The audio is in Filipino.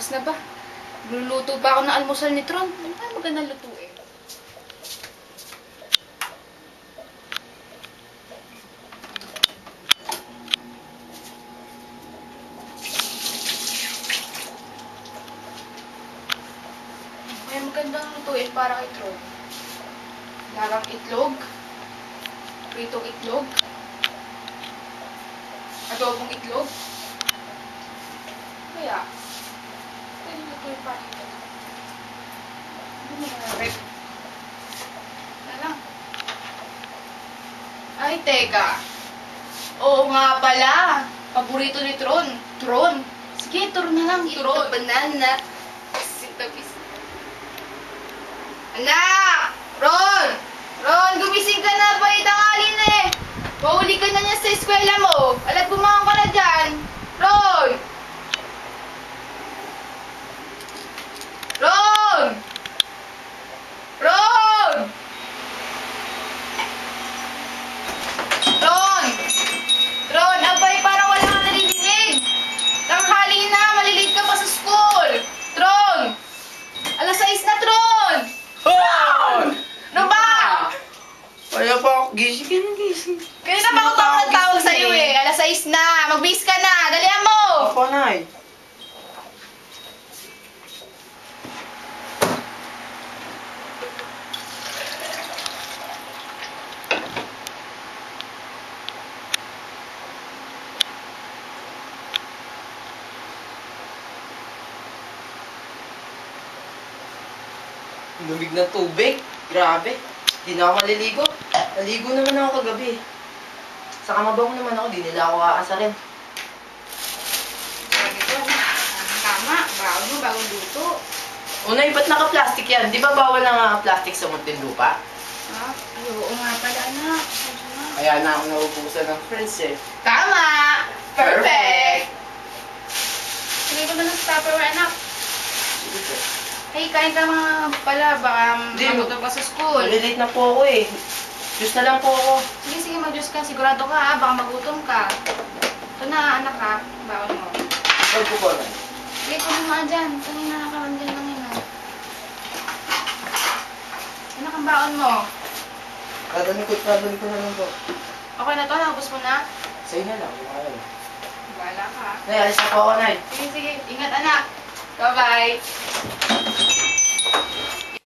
oras na ba? Luluto pa ako ng almusal ni Tron. Ano ba magandang lutuin? May magandang lutuin para kay Tron. Larang itlog. Pritong itlog. Adobong itlog. Kaya, pwede lutuin para kay Tron. Hindi mo na rep. Na lang. Ay, teka. Oo nga pala. Paborito ni Tron. Tron. Sige, Tron na lang. Tron. Banana. Sintabis. Anak! Ron! Ron, gumising ka na ba? Itangali na eh. Mahuli ka na niya sa eskwela mo. Alat, bumangon ka na dyan. Ron! Ron! Ron! Ron! Ron, abay, parang wala ka narinig. Tanghali na, malilate ka pa sa school. Tron! Alas 6 na, Tron! Ron! Ano ba? Kaya pa ako gising. Gising. Kaya na ba ako tawag sa'yo eh? Alas 6 na. Mag-bis ka na. Dalihan mo! Ako, Nay. Lumig ng tubig. Grabe. Di na ako maliligo. Naligo naman ako kagabi. Saka mabango naman ako. Di nila ako aasarin. Sabi ko, tama. Bawal mo, bagong luto. Unay, ba't naka-plastic yan? Di ba bawal na nga plastic sa Muntinlupa? Ha? Ay, oo nga pala, anak. Kaya na ako naubusan ng friends eh. Tama! Perfect! Sige ko na ng Tupperware, anak. Sige po. Hey, kain ka mga pala. Baka Hindi. magutom ka sa school. Malilate na po ako eh. Diyos na lang po ako. Sige, sige, mag-Diyos ka. Sigurado ka, ha? Baka magutom ka. Ito na, anak, ha? Bawal mo. Ikaw po ba? Sige, kunin mo nga dyan. Kanina nakaramdam lang yun, ha? Anak, ang baon mo. Dadali ko na lang po. Okay na to, naubos mo na? Sa'yo na lang. Okay. Wala ka. Nay, alis na po ako, Nay. Sige, sige. Ingat, anak. Bye-bye.